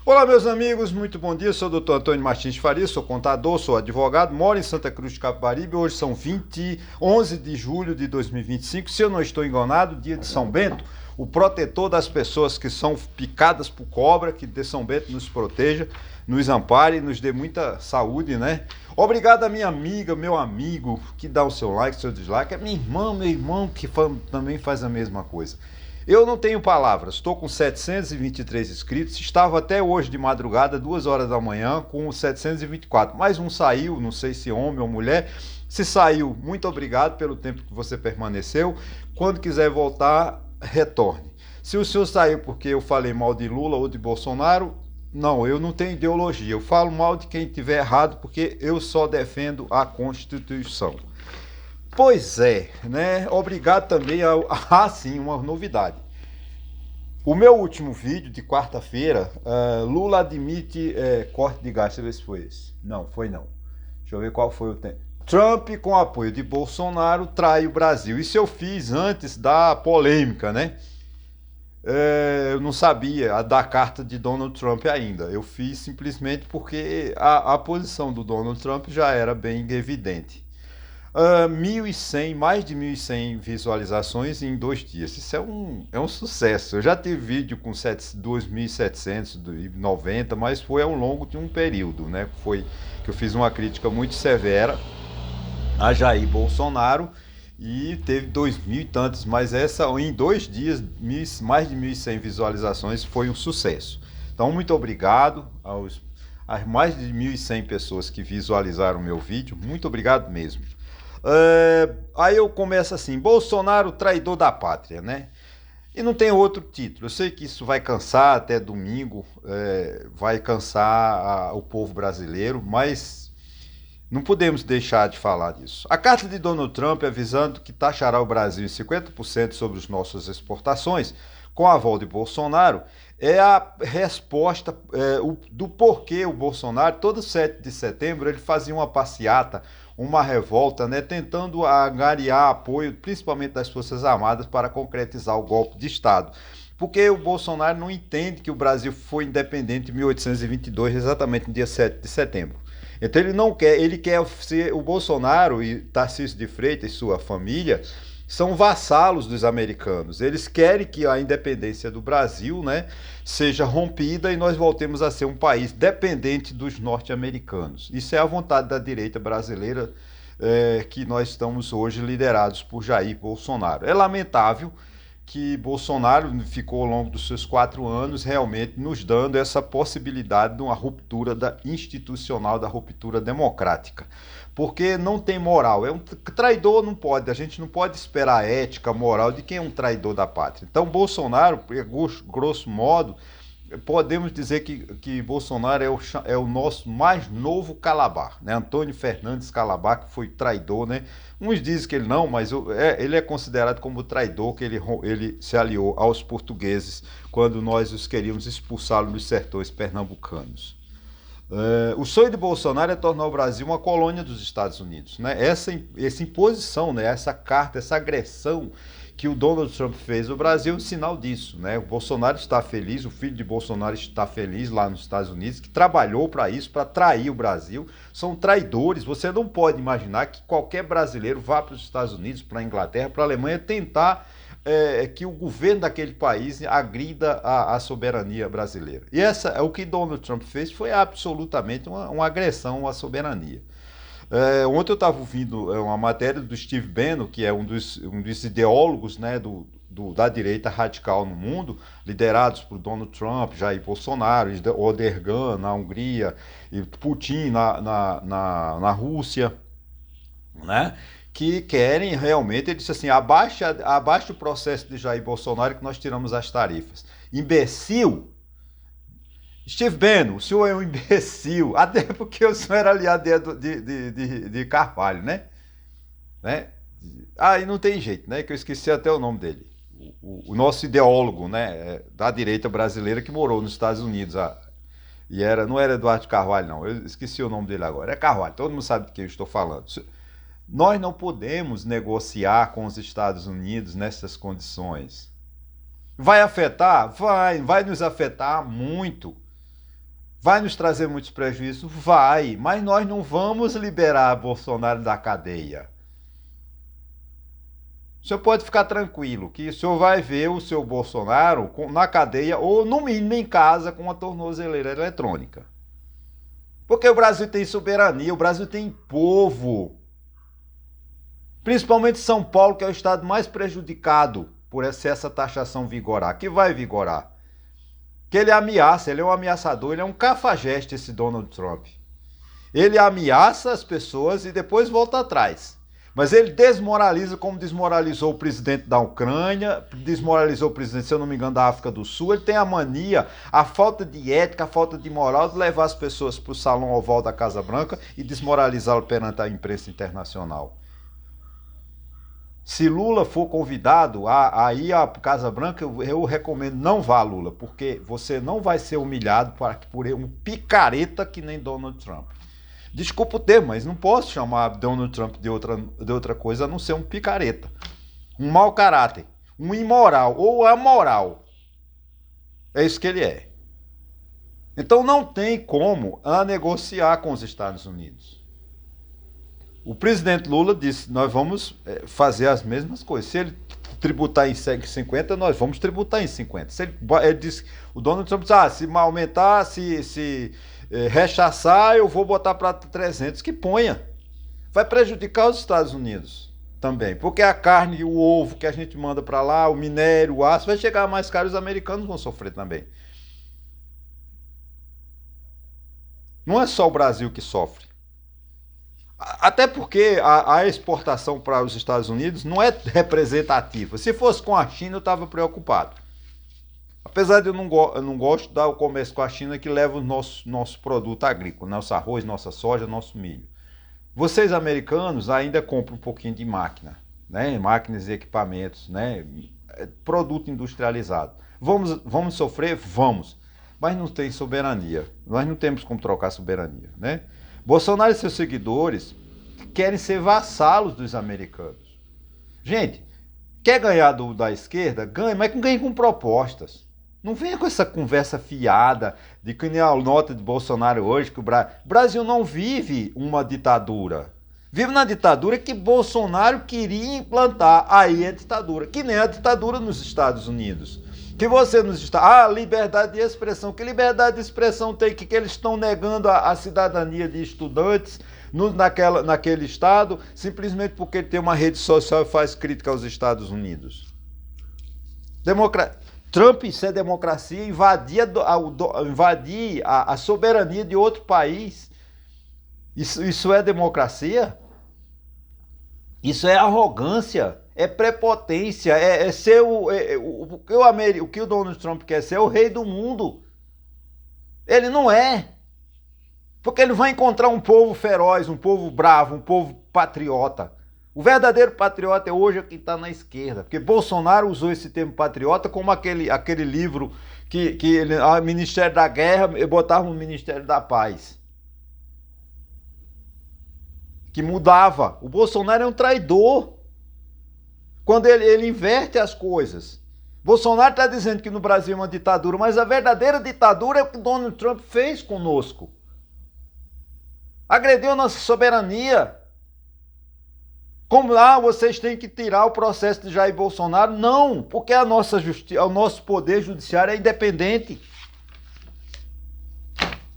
Olá, meus amigos, muito bom dia. Sou o Dr. Antônio Martins de Faria, sou contador, sou advogado, moro em Santa Cruz de Capibaribe. Hoje são 11 de julho de 2025. Se eu não estou enganado, dia de São Bento, o protetor das pessoas que são picadas por cobra, que de São Bento nos proteja, nos ampare, nos dê muita saúde, né? Obrigado a minha amiga, meu amigo, que dá o seu like, seu dislike. É minha irmã, meu irmão, que também faz a mesma coisa. Eu não tenho palavras, estou com 723 inscritos, estava até hoje de madrugada, 2 horas da manhã, com 724. Mais um saiu, não sei se homem ou mulher. Se saiu, muito obrigado pelo tempo que você permaneceu. Quando quiser voltar, retorne. Se o senhor saiu porque eu falei mal de Lula ou de Bolsonaro, não, eu não tenho ideologia. Eu falo mal de quem tiver errado porque eu só defendo a Constituição. Pois é, né? Obrigado também ao... Ah, sim, uma novidade. O meu último vídeo de quarta-feira, Lula admite corte de gastos. Deixa eu ver se foi esse. Não, foi não. Deixa eu ver qual foi o tempo. Trump, com apoio de Bolsonaro, trai o Brasil. Isso eu fiz antes da polêmica, né? Eu não sabia da carta de Donald Trump ainda. Eu fiz simplesmente porque a posição do Donald Trump já era bem evidente. 1.100, mais de 1.100 visualizações em 2 dias. Isso é um sucesso. Eu já tive vídeo com 2.790, mas foi ao longo de um período, né? Foi que eu fiz uma crítica muito severa a Jair Bolsonaro e teve 2.000 e tantos, mas essa em 2 dias, mais de 1.100 visualizações, foi um sucesso. Então, muito obrigado às mais de 1.100 pessoas que visualizaram o meu vídeo. Muito obrigado mesmo. Aí eu começo assim: Bolsonaro, traidor da pátria, né? E não tem outro título. Eu sei que isso vai cansar até domingo, vai cansar o povo brasileiro, mas não podemos deixar de falar disso. A carta de Donald Trump avisando que taxará o Brasil em 50% sobre as nossas exportações, com a aval de Bolsonaro, é a resposta do porquê o Bolsonaro, todo 7 de setembro, ele fazia uma passeata, uma revolta, né, tentando angariar apoio, principalmente das Forças Armadas, para concretizar o golpe de Estado. Porque o Bolsonaro não entende que o Brasil foi independente em 1822, exatamente no dia 7 de setembro. Então ele quer ser, o Bolsonaro e Tarcísio de Freitas e sua família são vassalos dos americanos. Eles querem que a independência do Brasil, né, seja rompida e nós voltemos a ser um país dependente dos norte-americanos. Isso é a vontade da direita brasileira, que nós estamos hoje liderados por Jair Bolsonaro. É lamentável que Bolsonaro ficou ao longo dos seus 4 anos realmente nos dando essa possibilidade de uma ruptura institucional, da ruptura democrática. Porque não tem moral. Um traidor não pode, a gente não pode esperar a ética, moral de quem é um traidor da pátria. Então, Bolsonaro, grosso modo, podemos dizer que Bolsonaro é o nosso mais novo Calabar, né? Antônio Fernandes Calabar, que foi traidor, né? Uns dizem que ele não, mas ele é considerado como traidor, que ele se aliou aos portugueses quando nós os queríamos expulsá-lo dos sertões pernambucanos. O sonho de Bolsonaro é tornar o Brasil uma colônia dos Estados Unidos, né? Essa imposição, né? Essa carta, essa agressão que o Donald Trump fez ao Brasil é um sinal disso, né? O Bolsonaro está feliz, o filho de Bolsonaro está feliz lá nos Estados Unidos, que trabalhou para isso, para trair o Brasil. São traidores. Você não pode imaginar que qualquer brasileiro vá para os Estados Unidos, para a Inglaterra, para a Alemanha tentar que o governo daquele país agrida a soberania brasileira. E o que Donald Trump fez foi absolutamente uma agressão à soberania. Ontem eu estava ouvindo uma matéria do Steve Bannon, que é um dos ideólogos, né, da direita radical no mundo, liderados por Donald Trump, Jair Bolsonaro, Erdogan na Hungria, e Putin na Rússia, né? Que querem realmente, ele disse assim: abaixa o processo de Jair Bolsonaro que nós tiramos as tarifas. Imbecil! Steve Bannon, o senhor é um imbecil, até porque o senhor era aliado de Carvalho, né? Aí não tem jeito, né? Que eu esqueci até o nome dele. O nosso ideólogo, né? Da direita brasileira que morou nos Estados Unidos. E não era Eduardo Carvalho, não. Eu esqueci o nome dele agora. É Carvalho, todo mundo sabe de quem eu estou falando. Nós não podemos negociar com os Estados Unidos nessas condições. Vai afetar? Vai nos afetar muito. Vai nos trazer muitos prejuízos? Vai, mas nós não vamos liberar Bolsonaro da cadeia. O senhor pode ficar tranquilo que o senhor vai ver o seu Bolsonaro na cadeia ou, no mínimo, em casa com uma tornozeleira eletrônica. Porque o Brasil tem soberania, o Brasil tem povo. Principalmente São Paulo, que é o estado mais prejudicado por essa taxação vigorar. Que vai vigorar. Que ele ameaça, ele é um ameaçador, ele é um cafajeste, esse Donald Trump. Ele ameaça as pessoas e depois volta atrás. Mas ele desmoraliza, como desmoralizou o presidente da Ucrânia, desmoralizou o presidente, se eu não me engano, da África do Sul. Ele tem a mania, a falta de ética, a falta de moral de levar as pessoas para o salão oval da Casa Branca e desmoralizá-lo perante a imprensa internacional. Se Lula for convidado a ir à Casa Branca, eu recomendo não vá, Lula, porque você não vai ser humilhado por um picareta que nem Donald Trump. Desculpa o termo, mas não posso chamar Donald Trump de outra coisa a não ser um picareta. Um mau caráter, um imoral ou amoral. É isso que ele é. Então não tem como negociar com os Estados Unidos. O presidente Lula disse, nós vamos fazer as mesmas coisas. Se ele tributar em 50, nós vamos tributar em 50. Ele disse, o Donald Trump disse, se aumentar, se rechaçar, eu vou botar para 300, que ponha. Vai prejudicar os Estados Unidos também, porque a carne e o ovo que a gente manda para lá, o minério, o aço, vai chegar mais caro, os americanos vão sofrer também. Não é só o Brasil que sofre. Até porque a exportação para os Estados Unidos não é representativa. Se fosse com a China, eu estava preocupado. Apesar de eu não gosto do comércio com a China, que leva o nosso produto agrícola, nosso arroz, nossa soja, nosso milho. Vocês americanos ainda compram um pouquinho de máquina, né? Máquinas e equipamentos, né? Produto industrializado. Vamos sofrer? Vamos. Mas não tem soberania. Nós não temos como trocar soberania, né? Bolsonaro e seus seguidores querem ser vassalos dos americanos. Gente, quer ganhar da esquerda? Ganhe, mas ganhe com propostas. Não venha com essa conversa fiada de que nem a nota de Bolsonaro hoje, que o Brasil não vive uma ditadura. Vive na ditadura que Bolsonaro queria implantar. Aí é ditadura. Que nem a ditadura nos Estados Unidos. Que você nos está... liberdade de expressão. Que liberdade de expressão tem? Que eles estão negando a cidadania de estudantes naquele estado, simplesmente porque ele tem uma rede social e faz crítica aos Estados Unidos. Trump, isso é democracia, invadir a soberania de outro país. Isso é democracia? Isso é arrogância, é prepotência, é ser o que o Donald Trump quer ser, o rei do mundo. Ele não é. Porque ele vai encontrar um povo feroz, um povo bravo, um povo patriota. O verdadeiro patriota hoje é quem está na esquerda. Porque Bolsonaro usou esse termo patriota como aquele livro que ele, Ministério da Guerra, e botava no Ministério da Paz. Que mudava. O Bolsonaro é um traidor. Quando ele inverte as coisas. Bolsonaro está dizendo que no Brasil é uma ditadura, mas a verdadeira ditadura é o que Donald Trump fez conosco. Agrediu nossa soberania. Como lá vocês têm que tirar o processo de Jair Bolsonaro? Não, porque a nossa justiça, o nosso poder judiciário é independente.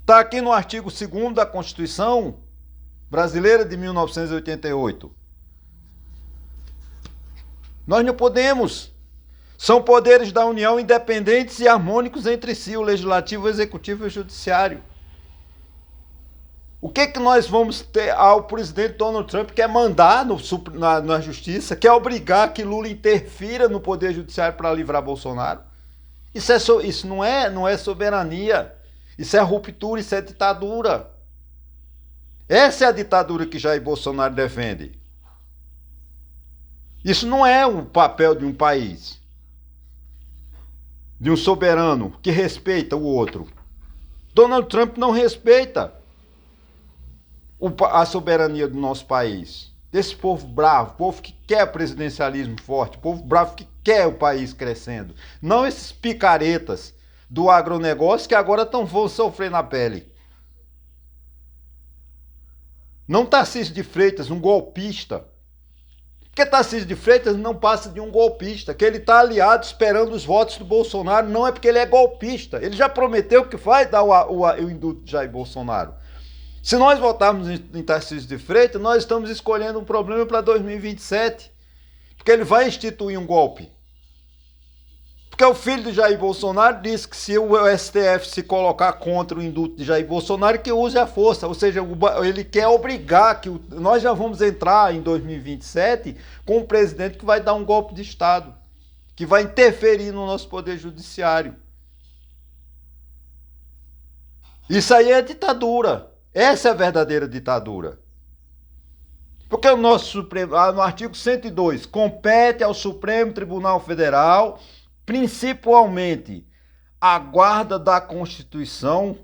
Está aqui no artigo 2º da Constituição Brasileira de 1988. Nós não podemos. São poderes da União independentes e harmônicos entre si, o Legislativo, o Executivo e o Judiciário. O que nós vamos ter ao presidente Donald Trump, que é mandar na justiça, quer obrigar que Lula interfira no poder judiciário para livrar Bolsonaro? Isso não é soberania, isso é ruptura, isso é ditadura. Essa é a ditadura que Jair Bolsonaro defende. Isso não é o papel de um país, de um soberano que respeita o outro. Donald Trump não respeita a soberania do nosso país, desse povo bravo, povo que quer presidencialismo forte, povo bravo que quer o país crescendo, não esses picaretas, do agronegócio que agora vão sofrer na pele. Não Tarcísio de Freitas, um golpista. Porque Tarcísio de Freitas não passa de um golpista, que ele está aliado esperando os votos do Bolsonaro, não é porque ele é golpista. Ele já prometeu que vai dar o indulto de Jair Bolsonaro. Se nós votarmos em Tarcísio de Freitas, nós estamos escolhendo um problema para 2027, porque ele vai instituir um golpe. Porque o filho de Jair Bolsonaro disse que se o STF se colocar contra o indulto de Jair Bolsonaro, que use a força. Ou seja, ele quer obrigar que nós já vamos entrar em 2027 com um presidente que vai dar um golpe de Estado, que vai interferir no nosso poder judiciário. Isso aí é ditadura. Essa é a verdadeira ditadura. Porque o nosso Supremo, no artigo 102, compete ao Supremo Tribunal Federal, principalmente a guarda da Constituição,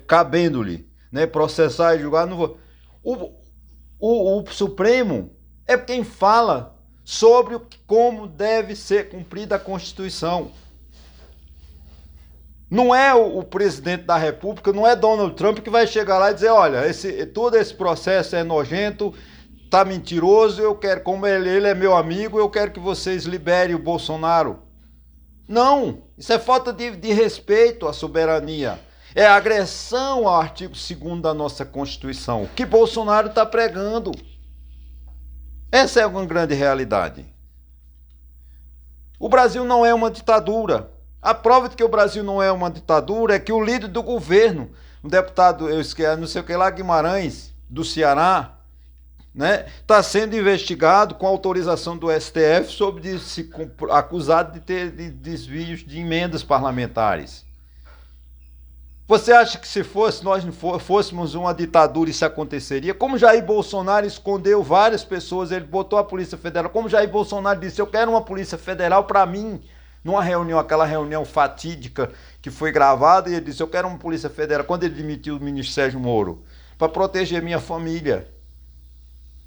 cabendo-lhe, né, processar e julgar. O Supremo é quem fala sobre como deve ser cumprida a Constituição. Não é o presidente da República, não é Donald Trump que vai chegar lá e dizer, olha, todo esse processo é nojento, tá mentiroso, eu quero, como ele é meu amigo, eu quero que vocês liberem o Bolsonaro. Não, isso é falta de respeito à soberania. É agressão ao artigo 2º da nossa Constituição, que Bolsonaro está pregando. Essa é uma grande realidade. O Brasil não é uma ditadura. A prova de que o Brasil não é uma ditadura é que o líder do governo, o deputado, não sei o que lá, Guimarães, do Ceará, né, está sendo investigado com autorização do STF acusado de ter desvios de emendas parlamentares. Você acha que se nós fôssemos uma ditadura isso aconteceria? Como Jair Bolsonaro escondeu várias pessoas, ele botou a Polícia Federal, como Jair Bolsonaro disse, eu quero uma Polícia Federal para mim, numa reunião, aquela reunião fatídica que foi gravada, e ele disse, eu quero uma Polícia Federal, quando ele demitiu o ministro Sérgio Moro, para proteger minha família.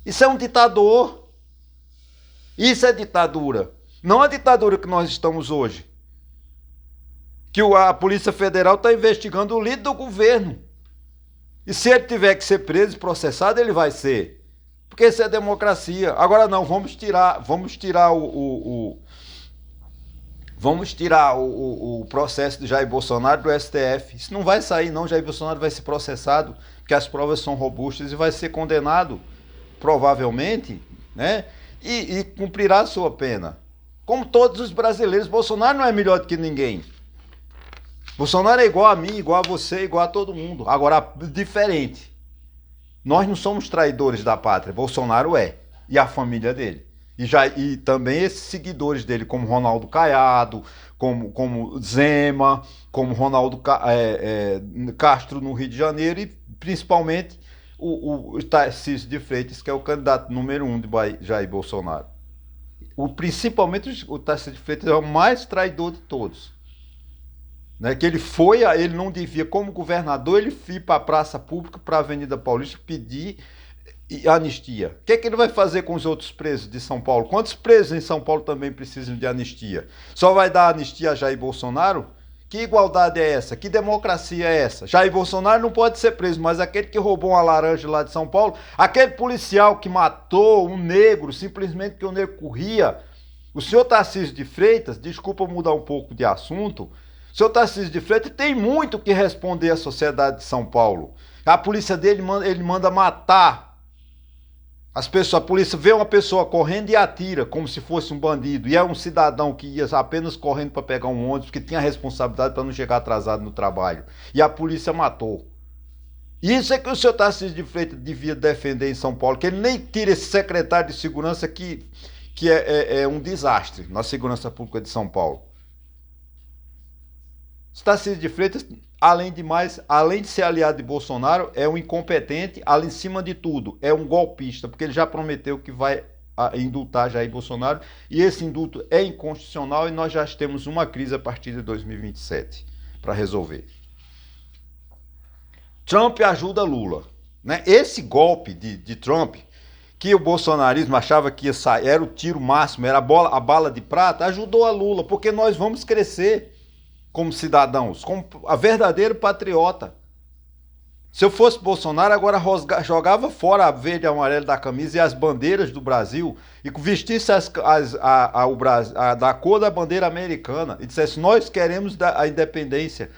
Isso é um ditador. Isso é ditadura. Não a ditadura que nós estamos hoje. Que a Polícia Federal está investigando o líder do governo. E se ele tiver que ser preso e processado, ele vai ser. Porque isso é democracia. Agora não, vamos tirar o processo de Jair Bolsonaro do STF. Isso não vai sair, não. Jair Bolsonaro vai ser processado, porque as provas são robustas e vai ser condenado, provavelmente, né? E cumprirá a sua pena. Como todos os brasileiros, Bolsonaro não é melhor do que ninguém. Bolsonaro é igual a mim, igual a você, igual a todo mundo. Agora, diferente. Nós não somos traidores da pátria. Bolsonaro é. E a família dele. E também esses seguidores dele, como Ronaldo Caiado, como Zema, como Ronaldo Castro no Rio de Janeiro e principalmente o Tarcísio de Freitas, que é o candidato número 1 de Jair Bolsonaro. Principalmente o Tarcísio de Freitas é o mais traidor de todos. Né? Que ele não devia, como governador, ele ir para a praça pública, para a Avenida Paulista, pedir anistia. O que ele vai fazer com os outros presos de São Paulo? Quantos presos em São Paulo também precisam de anistia? Só vai dar anistia a Jair Bolsonaro? Que igualdade é essa? Que democracia é essa? Jair Bolsonaro não pode ser preso, mas aquele que roubou uma laranja lá de São Paulo, aquele policial que matou um negro, simplesmente porque o negro corria, o senhor Tarcísio de Freitas, desculpa mudar um pouco de assunto, o senhor Tarcísio de Freitas tem muito que responder à sociedade de São Paulo. A polícia dele, ele manda matar a polícia vê uma pessoa correndo e atira como se fosse um bandido. E é um cidadão que ia apenas correndo para pegar um ônibus, que tinha responsabilidade para não chegar atrasado no trabalho. E a polícia matou. Isso é que o senhor Tarcísio de Freitas devia defender em São Paulo, que ele nem tira esse secretário de segurança que é um desastre na segurança pública de São Paulo. O Tarcísio de Freitas, além de ser aliado de Bolsonaro, é um incompetente, além de cima de tudo, é um golpista, porque ele já prometeu que vai indultar Jair Bolsonaro, e esse indulto é inconstitucional e nós já temos uma crise a partir de 2027 para resolver. Trump ajuda Lula. Né? Esse golpe de Trump, que o bolsonarismo achava que ia sair, era o tiro máximo, era a bala de prata, ajudou a Lula, porque nós vamos crescer. como cidadãos, como a verdadeiro patriota. Se eu fosse Bolsonaro, agora jogava fora a verde e amarelo da camisa e as bandeiras do Brasil e vestisse da cor da bandeira americana e dissesse: nós queremos a independência,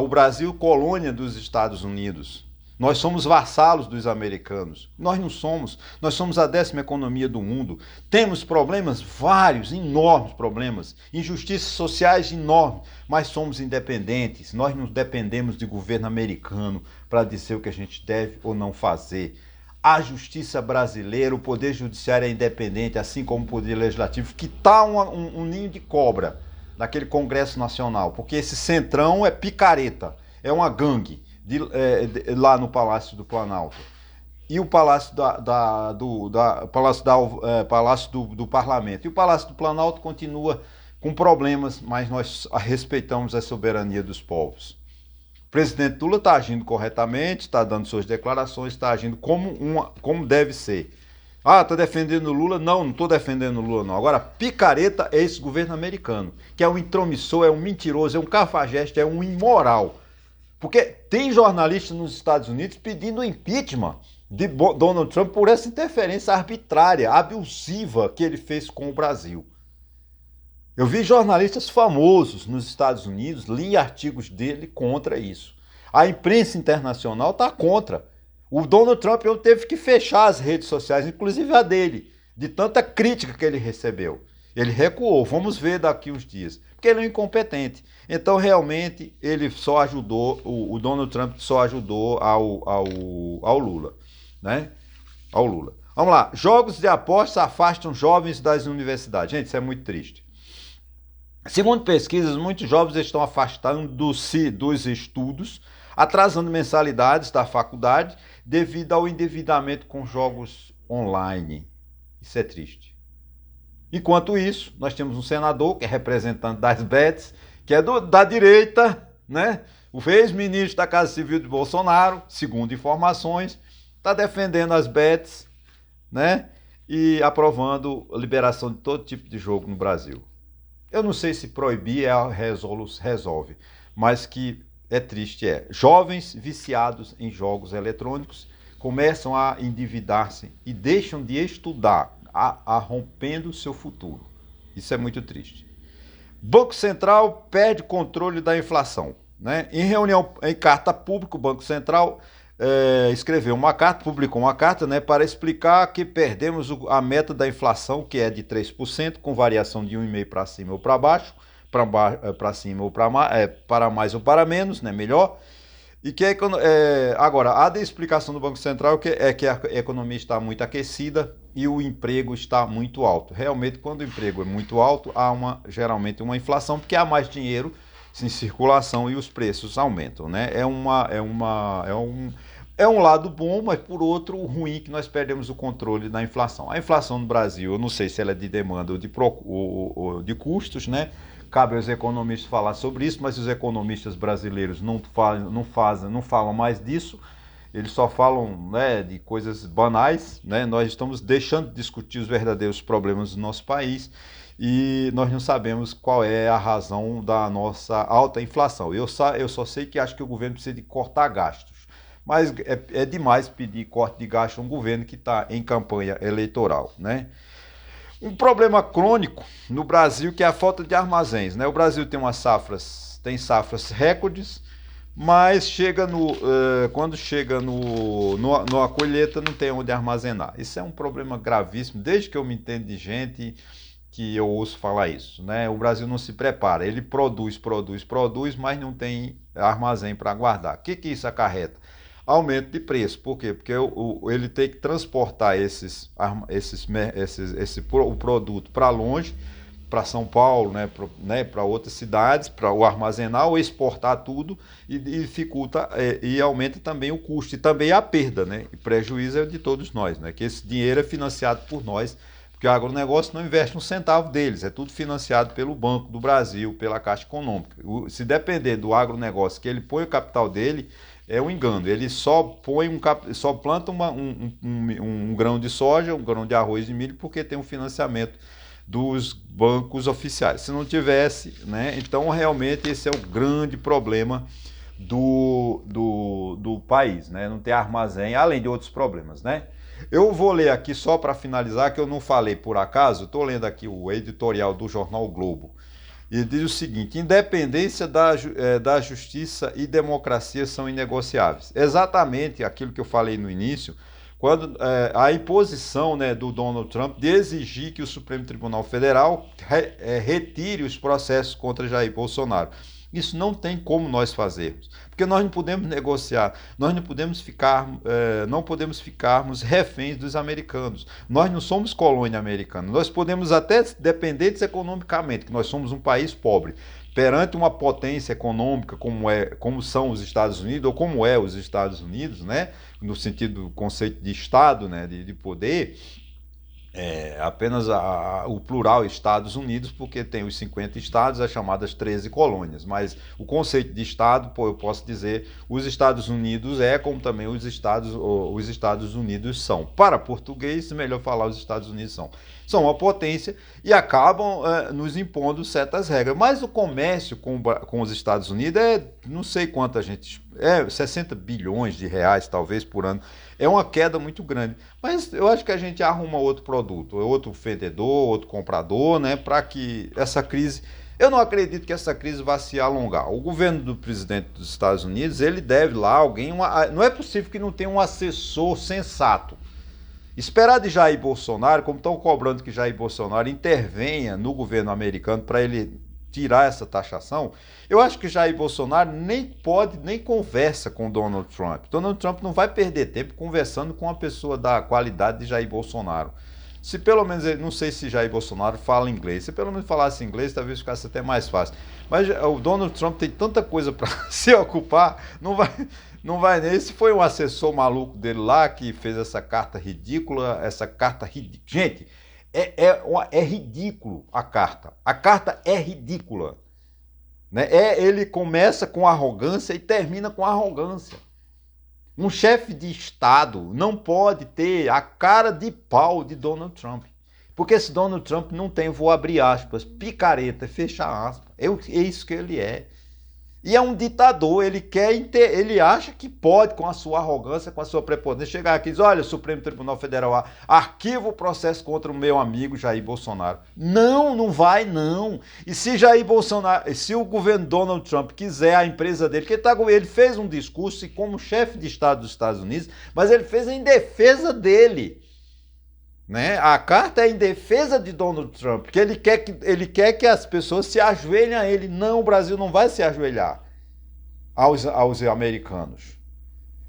o Brasil colônia dos Estados Unidos. Nós somos vassalos dos americanos. Nós não somos. Nós somos a 10ª economia do mundo. Temos problemas vários, enormes problemas. Injustiças sociais enormes. Mas somos independentes. Nós não dependemos de governo americano para dizer o que a gente deve ou não fazer. A justiça brasileira, o poder judiciário é independente, assim como o poder legislativo, que está um ninho de cobra naquele Congresso Nacional. Porque esse centrão é picareta. É uma gangue. Lá no Palácio do Planalto e o Palácio do Parlamento. E o Palácio do Planalto continua com problemas, mas nós respeitamos a soberania dos povos. O presidente Lula está agindo corretamente, está dando suas declarações, está agindo como deve ser. Ah, está defendendo o Lula? Não, não estou defendendo o Lula, não. Agora, picareta é esse governo americano, que é um intromissor, é um mentiroso, é um cafajeste, é um imoral. Porque tem jornalistas nos Estados Unidos pedindo impeachment de Donald Trump por essa interferência arbitrária, abusiva que ele fez com o Brasil. Eu vi jornalistas famosos nos Estados Unidos, li artigos dele contra isso. A imprensa internacional está contra. O Donald Trump teve que fechar as redes sociais, inclusive a dele, de tanta crítica que ele recebeu. Ele recuou, vamos ver daqui uns dias, porque ele é um incompetente. Então, realmente, ele só ajudou, o Donald Trump só ajudou ao Lula, né? Ao Lula. Vamos lá, jogos de apostas afastam jovens das universidades. Gente, isso é muito triste. Segundo pesquisas, muitos jovens estão afastando dos estudos, atrasando mensalidades da faculdade devido ao endividamento com jogos online. Isso é triste. Enquanto isso, nós temos um senador, que é representante das bets, que é da direita, né? O ex-ministro da Casa Civil de Bolsonaro, segundo informações, está defendendo as bets, né? E aprovando a liberação de todo tipo de jogo no Brasil. Eu não sei se proibir resolve, mas que é triste jovens viciados em jogos eletrônicos começam a endividar-se e deixam de estudar, rompendo o seu futuro. Isso é muito triste. Banco Central perde controle da inflação, né? Em reunião, em carta pública, o Banco Central publicou uma carta, né, para explicar que perdemos a meta da inflação, que é de 3%, com variação de 1,5% para cima ou para baixo, para cima ou para mais ou para menos, né, melhor. E que agora, a explicação do Banco Central é que a economia está muito aquecida e o emprego está muito alto. Realmente, quando o emprego é muito alto, há geralmente uma inflação, porque há mais dinheiro em circulação e os preços aumentam, né? É um lado bom, mas por outro ruim, que nós perdemos o controle da inflação. A inflação no Brasil, eu não sei se ela é de demanda ou de custos, né? Cabe aos economistas falar sobre isso, mas os economistas brasileiros não falam mais disso. Eles só falam, né, de coisas banais, né? Nós estamos deixando de discutir os verdadeiros problemas do nosso país e nós não sabemos qual é a razão da nossa alta inflação. Eu só sei que acho que o governo precisa de cortar gastos, mas é demais pedir corte de gastos a um governo que está em campanha eleitoral, né? Um problema crônico no Brasil, que é a falta de armazéns, né? O Brasil tem safras recordes, mas quando chega na colheita não tem onde armazenar. Isso é um problema gravíssimo, desde que eu me entendo de gente que eu ouço falar isso, né? O Brasil não se prepara, ele produz, mas não tem armazém para guardar. O que isso acarreta? Aumento de preço. Por quê? Porque ele tem que transportar o produto para longe, para São Paulo, né, para outras cidades, para o armazenar ou exportar tudo e dificulta e aumenta também o custo e também a perda, né? E prejuízo é de todos nós, né? Que esse dinheiro é financiado por nós, porque o agronegócio não investe um centavo deles, é tudo financiado pelo Banco do Brasil, pela Caixa Econômica. Se depender do agronegócio que ele põe o capital dele, é um engano. Ele só planta um grão de soja, um grão de arroz e milho, porque tem um financiamento dos bancos oficiais. Se não tivesse, né? Então realmente esse é o grande problema do país, né? Não ter armazém, além de outros problemas, né? Eu vou ler aqui só para finalizar, que eu não falei por acaso, estou lendo aqui o editorial do jornal o Globo. E diz o seguinte: independência da justiça e democracia são inegociáveis. Exatamente aquilo que eu falei no início, quando a imposição, né, do Donald Trump de exigir que o Supremo Tribunal Federal retire os processos contra Jair Bolsonaro. Isso não tem como nós fazermos, porque nós não podemos negociar, nós não podemos ficarmos reféns dos americanos. Nós não somos colônia americana, nós podemos até ser dependentes economicamente, que nós somos um país pobre. Perante uma potência econômica como são os Estados Unidos, ou como é os Estados Unidos, né, no sentido do conceito de Estado, né, de poder, apenas o plural Estados Unidos, porque tem os 50 estados, as chamadas 13 colônias, mas o conceito de Estado, eu posso dizer, os Estados Unidos como também os Estados Unidos são. Para português, melhor falar os Estados Unidos são uma potência e acabam nos impondo certas regras, mas o comércio com os Estados Unidos não sei quanta gente, 60 bilhões de reais talvez por ano, é uma queda muito grande, mas eu acho que a gente arruma outro produto, outro vendedor, outro comprador, né, para que essa crise, eu não acredito que essa crise vá se alongar. O governo do presidente dos Estados Unidos, ele deve lá não é possível que não tenha um assessor sensato. Esperar de Jair Bolsonaro, como estão cobrando que Jair Bolsonaro intervenha no governo americano para ele tirar essa taxação, eu acho que Jair Bolsonaro nem conversa com Donald Trump. Donald Trump não vai perder tempo conversando com uma pessoa da qualidade de Jair Bolsonaro. Se pelo menos, não sei se Jair Bolsonaro fala inglês, se pelo menos falasse inglês, talvez ficasse até mais fácil. Mas o Donald Trump tem tanta coisa para se ocupar, não vai nem. Esse foi um assessor maluco dele lá que fez essa carta ridícula, Gente, é ridículo a carta. A carta é ridícula. Né? Ele começa com arrogância e termina com arrogância. Um chefe de Estado não pode ter a cara de pau de Donald Trump. Porque esse Donald Trump não tem, vou abrir aspas, picareta, fechar aspas. É isso que ele é. E é um ditador, ele acha que pode, com a sua arrogância, com a sua prepotência, chegar aqui e dizer: olha, o Supremo Tribunal Federal arquiva o processo contra o meu amigo Jair Bolsonaro. Não vai não. E se Jair Bolsonaro, se o governo Donald Trump quiser a empresa dele, que ele fez um discurso como chefe de Estado dos Estados Unidos, mas ele fez em defesa dele. Né? A carta é em defesa de Donald Trump, porque ele quer que as pessoas se ajoelhem a ele. Não, o Brasil não vai se ajoelhar aos americanos.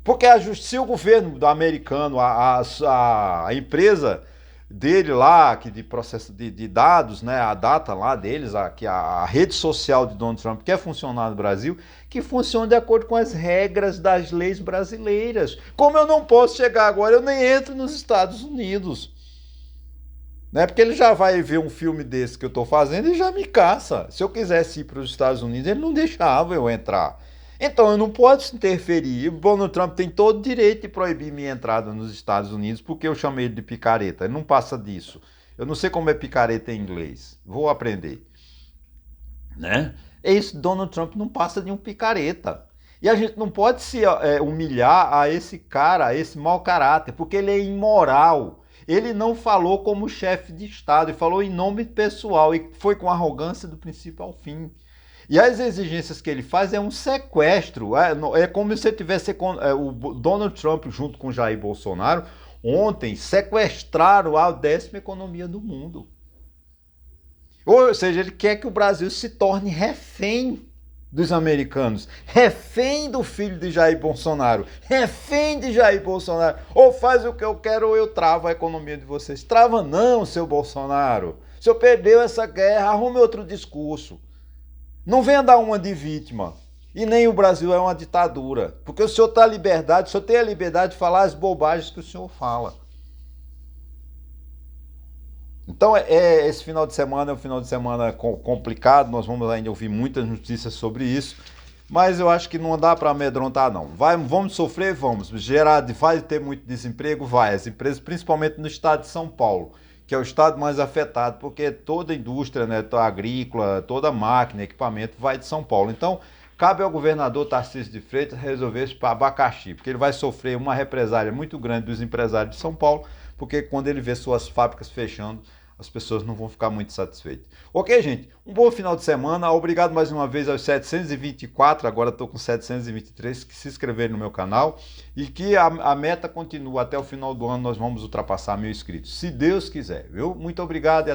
Porque se o governo do americano, a empresa dele lá, que de processo de dados, né, a data lá deles, a rede social de Donald Trump quer funcionar no Brasil, que funcione de acordo com as regras das leis brasileiras. Como eu não posso chegar agora, eu nem entro nos Estados Unidos. Né? Porque ele já vai ver um filme desse que eu estou fazendo e já me caça. Se eu quisesse ir para os Estados Unidos, ele não deixava eu entrar. Então eu não posso interferir. O Donald Trump tem todo o direito de proibir minha entrada nos Estados Unidos porque eu chamei ele de picareta. Ele não passa disso. Eu não sei como é picareta em inglês. Vou aprender. Né? É isso, Donald Trump não passa de um picareta. E a gente não pode se humilhar a esse cara, a esse mau caráter, porque ele é imoral. Ele não falou como chefe de Estado, ele falou em nome pessoal e foi com arrogância do princípio ao fim. E as exigências que ele faz é um sequestro, é como se tivesse o Donald Trump junto com Jair Bolsonaro ontem sequestraram a 10ª economia do mundo. Ou seja, ele quer que o Brasil se torne refém dos americanos, refém do filho de Jair Bolsonaro, refém de Jair Bolsonaro. Ou faz o que eu quero ou eu travo a economia de vocês. Trava não, seu Bolsonaro. O senhor perdeu essa guerra, arrume outro discurso. Não venha dar uma de vítima. E nem o Brasil é uma ditadura. Porque o senhor tem a liberdade de falar as bobagens que o senhor fala. Então, esse final de semana é um final de semana complicado, nós vamos ainda ouvir muitas notícias sobre isso, mas eu acho que não dá para amedrontar, não. Vamos sofrer? Vamos. Vai ter muito desemprego? Vai. As empresas, principalmente no estado de São Paulo, que é o estado mais afetado, porque toda a indústria, né, toda a agrícola, toda a máquina, equipamento vai de São Paulo. Então, cabe ao governador Tarcísio de Freitas resolver isso para abacaxi, porque ele vai sofrer uma represália muito grande dos empresários de São Paulo, porque quando ele vê suas fábricas fechando, as pessoas não vão ficar muito satisfeitas. Ok, gente? Um bom final de semana. Obrigado mais uma vez aos 724, agora estou com 723, que se inscreveram no meu canal. E que a meta continua até o final do ano, nós vamos ultrapassar 1.000 inscritos. Se Deus quiser, viu? Muito obrigado e